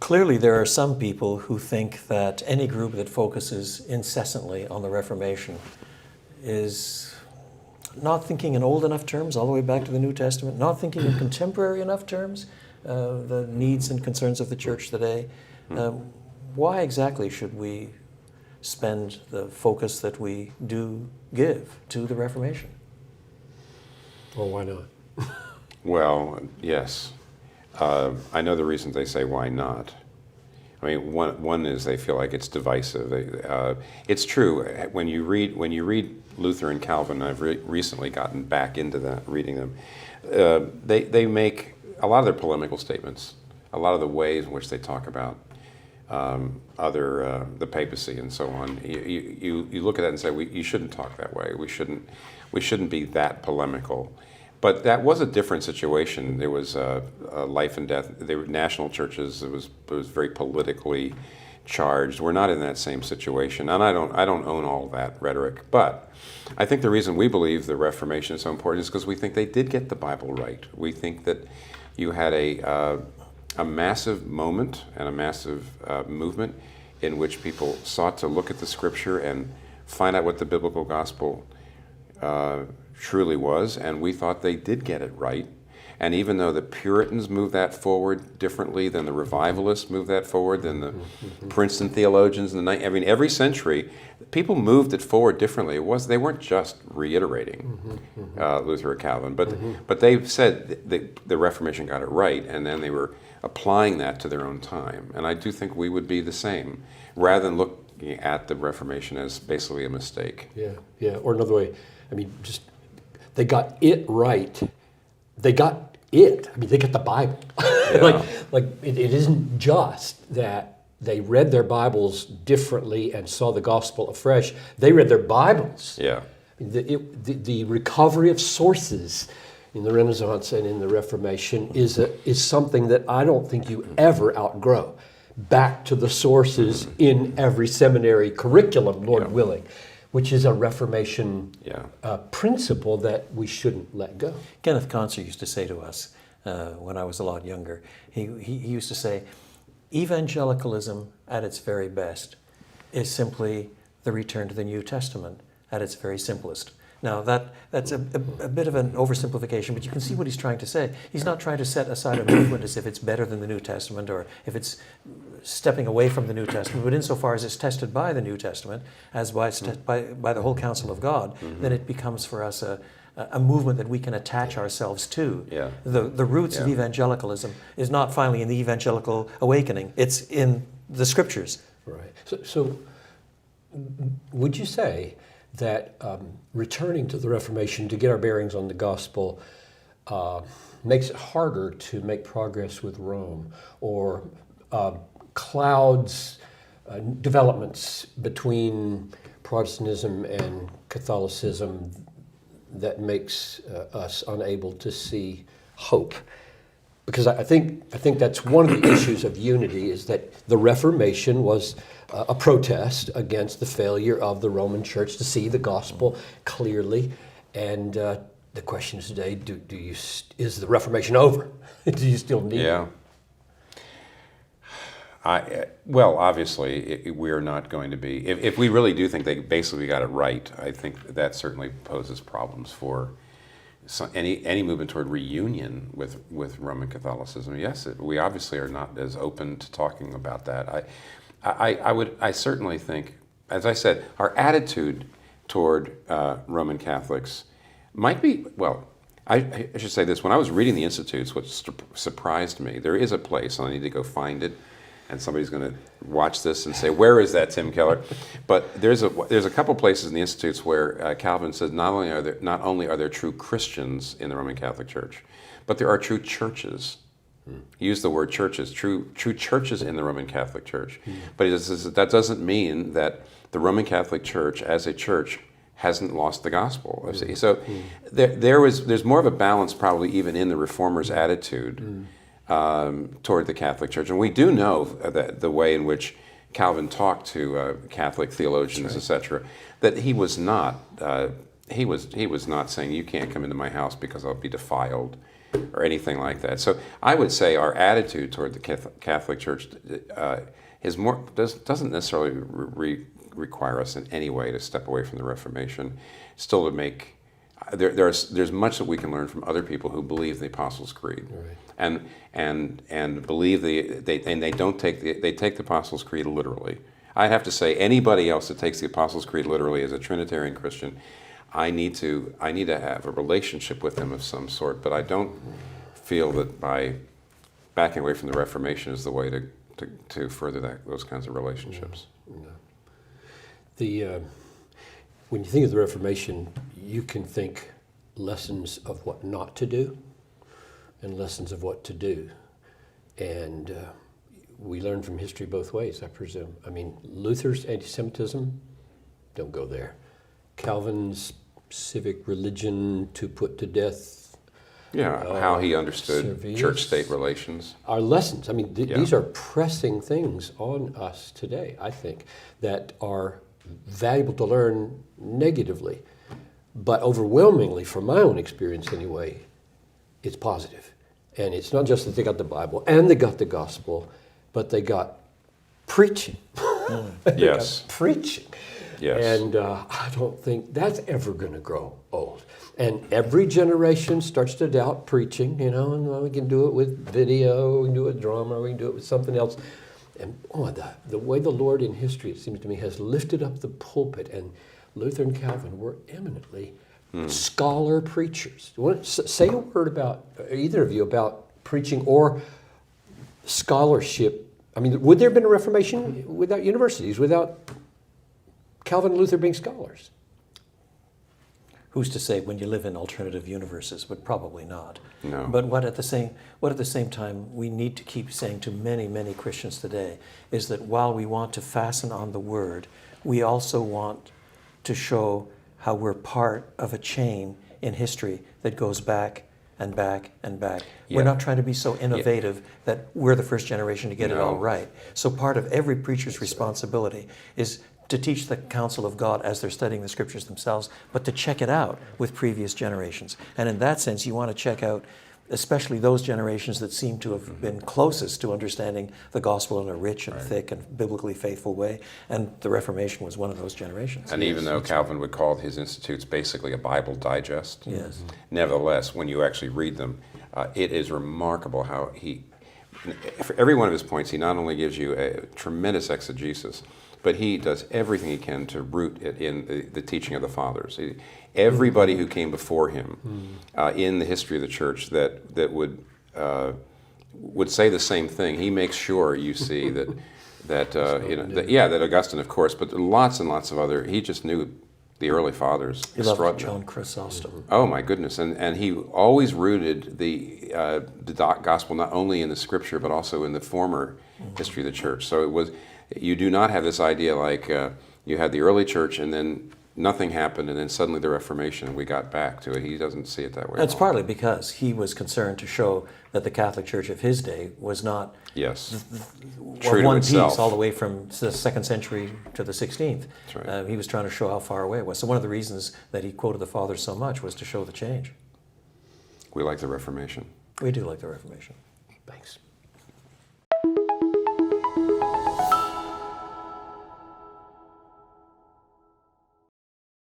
Clearly, there are some people who think that any group that focuses incessantly on the Reformation is not thinking in old enough terms, all the way back to the New Testament, not thinking in contemporary enough terms, the needs and concerns of the church today. Why exactly should we spend the focus that we do give to the Reformation? Well, why not? Well, yes. I know the reasons they say why not. I mean, one is they feel like it's divisive. It's true when you read Luther and Calvin. I've recently gotten back into that, reading them. They make a lot of their polemical statements, a lot of the ways in which they talk about the papacy and so on. You look at that and say, you shouldn't talk that way. We shouldn't be that polemical. But that was a different situation. There was life and death. They were national churches. It was very politically charged. We're not in that same situation, and I don't own all that rhetoric. But I think the reason we believe the Reformation is so important is because we think they did get the Bible right. We think that you had a massive moment and a massive movement in which people sought to look at the Scripture and find out what the biblical gospel truly was, and we thought they did get it right. And even though the Puritans moved that forward differently than the Revivalists moved that forward, than the Princeton theologians in the every century, people moved it forward differently. They weren't just reiterating Luther or Calvin, but they said the Reformation got it right, and then they were applying that to their own time. And I do think we would be the same, rather than looking at the Reformation as basically a mistake. Yeah. Or another way, I mean, just they got it right. They got it. I mean, they got the Bible. Yeah. it isn't just that they read their Bibles differently and saw the gospel afresh. They read their Bibles. Yeah. I mean, the recovery of sources in the Renaissance and in the Reformation is something that I don't think you ever outgrow. Back to the sources in every seminary curriculum, Lord willing, which is a Reformation principle that we shouldn't let go. Kenneth Concert used to say to us when I was a lot younger, he used to say, evangelicalism at its very best is simply the return to the New Testament at its very simplest. Now, that's a bit of an oversimplification, but you can see what he's trying to say. He's not trying to set aside a movement as if it's better than the New Testament or if it's stepping away from the New Testament, but insofar as it's tested by the New Testament, as by the whole counsel of God, then it becomes for us a movement that we can attach ourselves to. Yeah. The roots of evangelicalism is not finally in the evangelical awakening, it's in the Scriptures. Right. So would you say that returning to the Reformation to get our bearings on the gospel makes it harder to make progress with Rome, or clouds developments between Protestantism and Catholicism that makes us unable to see hope? Because I think that's one of the issues of unity, is that the Reformation was a protest against the failure of the Roman Church to see the gospel clearly. And the question is today, is the Reformation over? Do you still need it? Well, obviously, we're not going to be. If we really do think they basically got it right, I think that certainly poses problems for any movement toward reunion with Roman Catholicism. Yes, we obviously are not as open to talking about that. I certainly think, as I said, our attitude toward Roman Catholics might be, well, I should say this. When I was reading the Institutes, what surprised me, there is a place, and I need to go find it, and somebody's going to watch this and say, where is that, Tim Keller? But there's a couple places in the Institutes where Calvin says not only are there true Christians in the Roman Catholic Church, but there are true churches. He used the word churches, true churches in the Roman Catholic Church. But he says that doesn't mean that the Roman Catholic Church as a church hasn't lost the gospel. So there's more of a balance probably even in the Reformers' attitude toward the Catholic Church. And we do know that the way in which Calvin talked to Catholic theologians, etc., that he was not he was not saying you can't come into my house because I'll be defiled or anything like that. So I would say our attitude toward the Catholic Church doesn't necessarily require us in any way to step away from the Reformation. Still, to make there's much that we can learn from other people who believe the Apostles' Creed, Right. and believe they take the Apostles' Creed literally. I'd have to say anybody else that takes the Apostles' Creed literally as a Trinitarian Christian, I need to have a relationship with them of some sort. But I don't feel that by backing away from the Reformation is the way to further those kinds of relationships. No. When you think of the Reformation, you can think lessons of what not to do and lessons of what to do. And we learn from history both ways, I presume. I mean, Luther's anti-Semitism, don't go there. Calvin's civic religion to put to death. Yeah, how he understood Servius. church-state relations. Our lessons, I mean, Yeah. these are pressing things on us today, I think, that are valuable to learn negatively. But overwhelmingly, from my own experience anyway, it's positive. And it's not just that they got the Bible and they got the gospel, but they got preaching. They Yes. got preaching. Yes. And I don't think that's ever going to grow old. And every generation starts to doubt preaching, you know, and we can do it with video, we can do it with drama, we can do it with something else. And the way the Lord in history, it seems to me, has lifted up the pulpit, and Luther and Calvin were eminently scholar preachers. You want to say a word about, either of you, about preaching or scholarship? I mean, would there have been a Reformation without universities, without Calvin and Luther being scholars? Who's to say when you live in alternative universes, but probably not. No. But what at the same time we need to keep saying to many, many Christians today is that while we want to fasten on the Word, we also want to show how we're part of a chain in history that goes back and back and back. Yeah. We're not trying to be so innovative that we're the first generation to get it all right. So part of every preacher's responsibility is to teach the counsel of God as they're studying the scriptures themselves, but to check it out with previous generations. And in that sense, you want to check out especially those generations that seem to have been closest to understanding the gospel in a rich and thick and biblically faithful way. And the Reformation was one of those generations. And even though Calvin would call his institutes basically a Bible digest, Yes. nevertheless, when you actually read them, it is remarkable how for every one of his points, he not only gives you a tremendous exegesis, but he does everything he can to root it in the teaching of the fathers. Everybody who came before him in the history of the church that would say the same thing. He makes sure you see that Augustine, of course, but lots and lots of other. He just knew the early fathers. You love John Chrysostom. Oh my goodness! And he always rooted the gospel not only in the scripture but also in the former history of the church. So it was. You do not have this idea like you had the early church and then nothing happened and then suddenly the Reformation and we got back to it. He doesn't see it that way. That's partly because he was concerned to show that the Catholic Church of his day was not true to one itself. piece all the way from the 2nd century to the 16th. That's right. He was trying to show how far away it was. So one of the reasons that he quoted the Fathers so much was to show the change. We like the Reformation. We do like the Reformation. Thanks.